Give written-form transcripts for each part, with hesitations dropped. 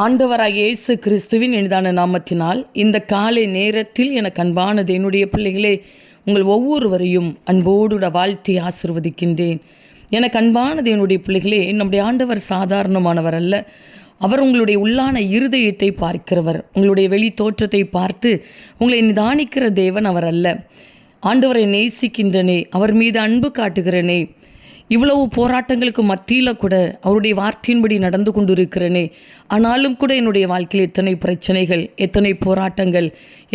ஆண்டவராகிய இயேசு கிறிஸ்துவின் இனிதான நாமத்தினால் இந்த காலை நேரத்தில் எனக்கு அன்பானது என்னுடைய பிள்ளைகளே, உங்கள் ஒவ்வொருவரையும் அன்போடு வாழ்த்தி ஆசிர்வதிக்கின்றேன். எனக்கு அன்பானது என்னுடைய பிள்ளைகளே, நம்முடைய ஆண்டவர் சாதாரணமானவர் அல்ல. அவர் உங்களுடைய உள்ளான இருதயத்தை பார்க்கிறவர். உங்களுடைய வெளி தோற்றத்தை பார்த்து உங்களை நிதானிக்கிற தேவன் அவர் அல்ல. ஆண்டவரை நேசிக்கின்றனே, அவர் மீது அன்பு காட்டுகிறனே, இவ்வளவு போராட்டங்களுக்கு மத்தியில் கூட அவருடைய வார்த்தையின்படி நடந்து கொண்டு இருக்கிறேனே, ஆனாலும் கூட என்னுடைய வாழ்க்கையில் எத்தனை பிரச்சனைகள், எத்தனை போராட்டங்கள்,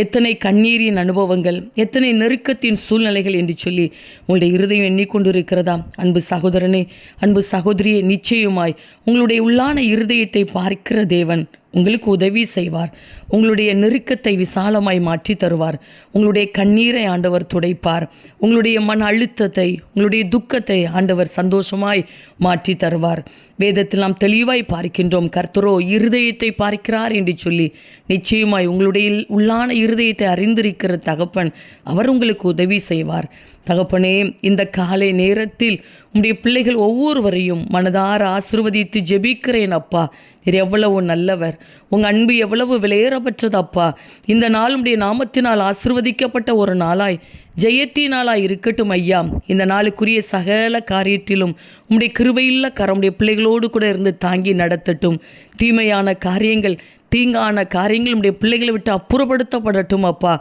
எத்தனை கண்ணீரின் அனுபவங்கள், எத்தனை நெருக்கத்தின் சூழ்நிலைகள் என்று சொல்லி உங்களுடைய இருதயம் எண்ணிக்கொண்டு இருக்கிறதா? அன்பு சகோதரனே, அன்பு சகோதரியே, நிச்சயமாய் உங்களுடைய உள்ளான இருதயத்தை பார்க்கிற தேவன் உங்களுக்கு உதவி செய்வார். உங்களுடைய நெருக்கத்தை விசாலமாய் மாற்றி தருவார். உங்களுடைய கண்ணீரை ஆண்டவர் துடைப்பார். உங்களுடைய மன அழுத்தத்தை, உங்களுடைய துக்கத்தை ஆண்டவர் சந்தோஷமாய் மாற்றி தருவார். வேதத்தில் நாம் தெளிவாய் பார்க்கின்றோம், கர்த்தரோ இருதயத்தை பார்க்கிறார் என்று சொல்லி. நிச்சயமாய் உங்களுடைய உள்ளான இருதயத்தை அறிந்திருக்கிற தகப்பன் அவர் உங்களுக்கு உதவி செய்வார். தகப்பனே, இந்த காலை நேரத்தில் உம்முடைய பிள்ளைகள் ஒவ்வொருவரையும் மனதார ஆசீர்வதித்து ஜெபிக்கிறேன் அப்பா. நீர் எவ்வளவு நல்லவர், உங்கள் அன்பு எவ்வளவு விலையேறப்பட்டது அப்பா. இந்த நாள் உம்முடைய நாமத்தினால் ஆசீர்வதிக்கப்பட்ட ஒரு நாளாய், ஜெயத்தினாலாய் இருக்கட்டும் ஐயா. இந்த நாளுக்குரிய சகல காரியத்திலும் உம்முடைய கிருபையுள்ள கரம் உம்முடைய பிள்ளைகளோடு கூட இருந்து தாங்கி நடத்தட்டும். தீமையான காரியங்கள், தீங்கான காரியங்கள் உடைய பிள்ளைகளை விட்டு அப்புறப்படுத்தப்படட்டும் அப்பா.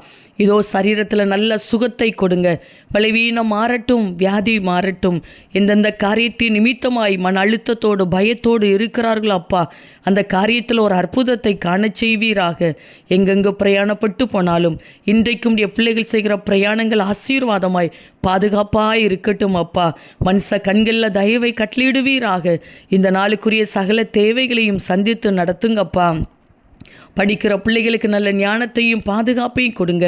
இதோ சரீரத்தில் நல்ல சுகத்தை கொடுங்க. பலவீனம் மாறட்டும், வியாதி மாறட்டும். எந்தெந்த காரியத்தின் நிமித்தமாய் மன அழுத்தத்தோடு பயத்தோடு இருக்கிறார்கள் அப்பா, அந்த காரியத்தில் ஒரு அற்புதத்தை காண செய்வீராக. எங்கெங்கு பிரயாணப்பட்டு போனாலும் இன்றைக்கும் உடைய பிள்ளைகள் செய்கிற பிரயாணங்கள் ஆசீர்வாதமாய் பாதுகாப்பாய் இருக்கட்டும் அப்பா. மனுஷ கண்களில் தயவை கட்டளிடுவீராக. இந்த நாளுக்குரிய சகல தேவைகளையும் சந்தித்து நடத்துங்கப்பா. படிக்கிற பிள்ளைகளுக்கு நல்ல ஞானத்தையும் பாதுகாப்பையும் கொடுங்க.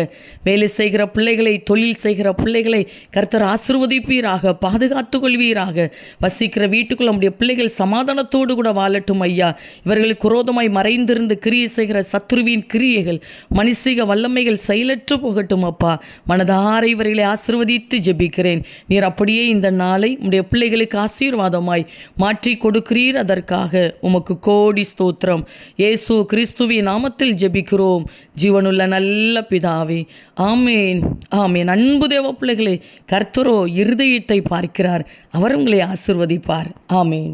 வேலை செய்கிற பிள்ளைகளை, தொழில் செய்கிற பிள்ளைகளை கர்த்தர் ஆசீர்வதிப்பீராக, பாதுகாத்து கொள்வீராக. வசிக்கிற வீட்டுக்குள்ள நம்முடைய பிள்ளைகள் சமாதானத்தோடு கூட வாழட்டும் ஐயா. இவர்களுக்கு குரோதமாய் மறைந்திருந்து கிரியை செய்கிற சத்துருவின் கிரியைகள், மனுஷிக வல்லமைகள் செயலற்று போகட்டும் அப்பா. மனதார இவர்களை ஆசீர்வதித்து ஜெபிக்கிறேன். நீர் அப்படியே இந்த நாளை உம்முடைய பிள்ளைகளுக்கு ஆசீர்வாதமாய் மாற்றி கொடுக்கிறீர். அதற்காக உமக்கு கோடி ஸ்தோத்திரம். இயேசு கிறிஸ்துவின் நாமத்தில் ஜெபிக்கிறோம் ஜீவனுள்ள நல்ல பிதாவே, ஆமேன், ஆமேன். அன்பு தேவ பிள்ளைகளே, கர்த்தரோ இருதயத்தை பார்க்கிறார். அவர் உங்களை ஆசீர்வதிப்பார். ஆமேன்.